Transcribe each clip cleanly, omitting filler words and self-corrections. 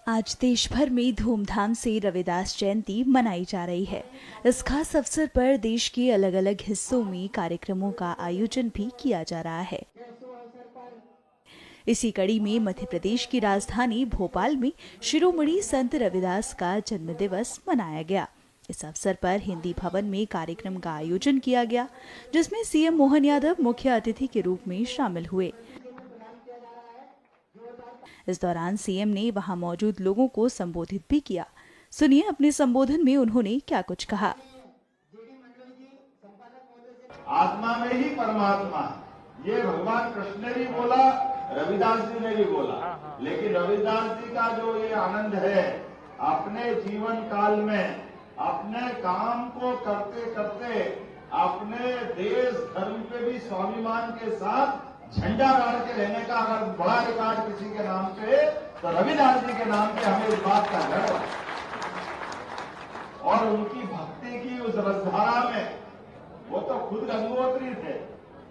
आज देश भर में धूमधाम से रविदास जयंती मनाई जा रही है। इस खास अवसर पर देश के अलग अलग हिस्सों में कार्यक्रमों का आयोजन भी किया जा रहा है। इसी कड़ी में मध्य प्रदेश की राजधानी भोपाल में शिरोमणि संत रविदास का जन्म दिवस मनाया गया। इस अवसर पर हिंदी भवन में कार्यक्रम का आयोजन किया गया, जिसमें सीएम मोहन यादव मुख्य अतिथि के रूप में शामिल हुए। इस दौरान सीएम ने वहां मौजूद लोगों को संबोधित भी किया। सुनिए अपने संबोधन में उन्होंने क्या कुछ कहा। आत्मा में ही परमात्मा, ये भगवान कृष्ण ने भी बोला, रविदास जी ने भी बोला। लेकिन रविदास जी का जो ये आनंद है, अपने जीवन काल में अपने काम को करते करते अपने देश धर्म पे भी स्वाभिमान के साथ झंडा गाड़ के रहने का अगर बड़ा रिकॉर्ड किसी के नाम पे, तो रविदास जी के नाम पे हमें इस बात का गर्व है। और उनकी भक्ति की उस रसधारा में वो तो खुद गंगोत्री थे,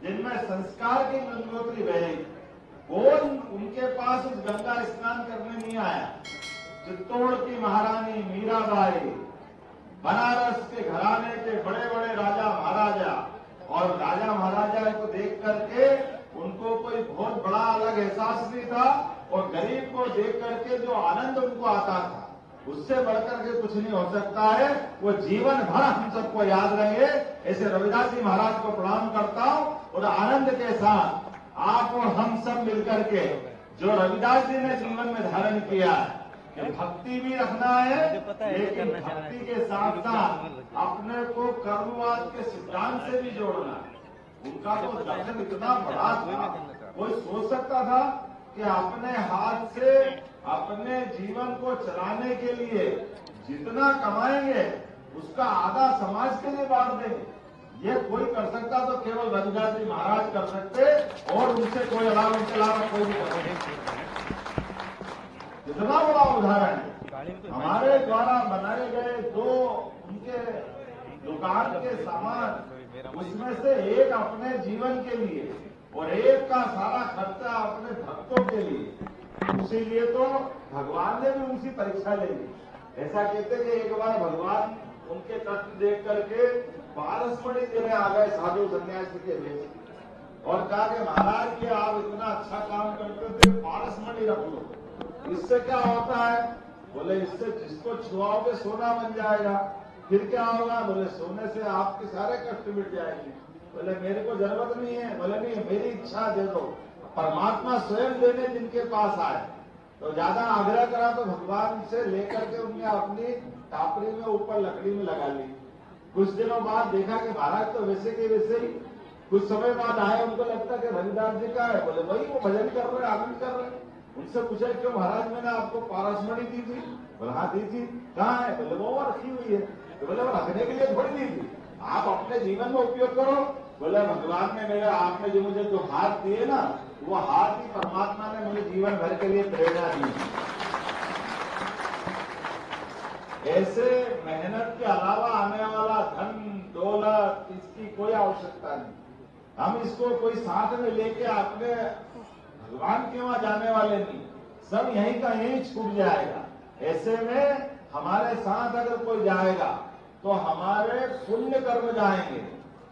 जिनमें संस्कार की गंगोत्री बही। कौन उनके पास उस गंगा स्नान करने नहीं आया? चित्तौड़ की महारानी मीराबाई, बनारस के घराने के बड़े बड़े राजा महाराजा, और राजा महाराजा को देख करके उनको कोई बहुत बड़ा अलग एहसास नहीं था, और गरीब को देख करके जो आनंद उनको आता था, उससे बढ़कर के कुछ नहीं हो सकता है। वो जीवन भर हम सबको याद रहेंगे। ऐसे रविदास जी महाराज को प्रणाम करता हूं, और आनंद के साथ आप और हम सब मिलकर के जो रविदास जी ने जीवन में धारण किया है, कि भक्ति भी रखना है, लेकिन भक्ति के साथ साथ अपने को कर्मवाद के सिद्धांत से भी जोड़ना है। उनका तो दर्शन इतना बड़ा था, कोई सोच सकता था कि अपने हाथ से अपने जीवन को चलाने के लिए जितना कमाएंगे उसका आधा समाज के लिए बांट देंगे। ये कोई कर सकता तो केवल रविदास जी महाराज कर सकते, और उनसे कोई उनके अलावा कोई नहीं कर सकता। इतना बड़ा उदाहरण है। हमारे द्वारा बनाए गए दो उनके दुकान के सामान, उसमें से एक अपने जीवन के लिए और एक का सारा खर्चा अपने भक्तों के लिए। इसीलिए तो भगवान ने भी उनकी परीक्षा ले ली। ऐसा कहते कि एक बार भगवान उनके कष्ट देख करके पारसमणि देने आ गए साधु सन्यासी के भेष, और कहा कि महाराज ये आप इतना अच्छा काम करते थे, पारसमणि रख लो। इससे क्या होता है? बोले इससे जिसको छुआओगे सोना बन जाएगा। फिर क्या होगा? बोले सोने से आपके सारे कष्ट मिट जाएंगे। बोले मेरे को जरूरत नहीं है। बोले नहीं, मेरी इच्छा दे दो। परमात्मा स्वयं देने जिनके पास आए, तो ज्यादा आग्रह करा तो भगवान से लेकर के उनने अपनी टापरी में ऊपर लकड़ी में लगा ली। कुछ दिनों बाद देखा कि महाराज तो वैसे के वैसे ही। कुछ समय बाद आए, उनको लगता कि रविदास जी का है। बोले वही वो भजन कर रहे, आनंद कर रहे। उनसे पूछा क्यों महाराज मैंने आपको पारसमणि दी थी? बोले हाँ दी थी। कहाँ है? बोले वो रखी हुई है। तो बोले वो रखने के लिए थोड़ी दी थी, आप अपने जीवन में उपयोग करो। बोले भगवान ने मेरे आपने जो मुझे जो हाथ दिए ना, वो हाथ ही परमात्मा ने मुझे जीवन भर के लिए प्रेरणा दी। ऐसे मेहनत के अलावा आने वाला धन दौलत, इसकी कोई आवश्यकता नहीं। हम इसको कोई साथ में लेके अपने भगवान के वहां जाने वाले नहीं, सब यहीं का यहीं छूट जाएगा। ऐसे में हमारे साथ अगर कोई जाएगा तो हमारे पुण्य कर्म जाएंगे,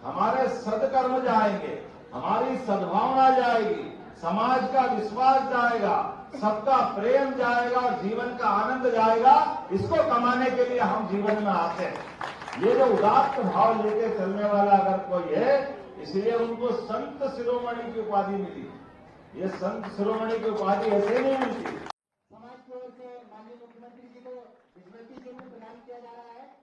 हमारे सदकर्म जाएंगे, हमारी सद्भावना जाएगी, समाज का विश्वास जाएगा, सबका प्रेम जाएगा, और जीवन का आनंद जाएगा। इसको कमाने के लिए हम जीवन में आते हैं। ये जो उदात्त भाव लेके चलने वाला अगर कोई है, इसलिए उनको संत शिरोमणि की उपाधि मिली। ये संत शिरोमणि की उपाधि ऐसे नहीं मिलती। समाज की ओर से माननीय मुख्यमंत्री जी को स्मृति चिन्ह प्रदान किया जा रहा है।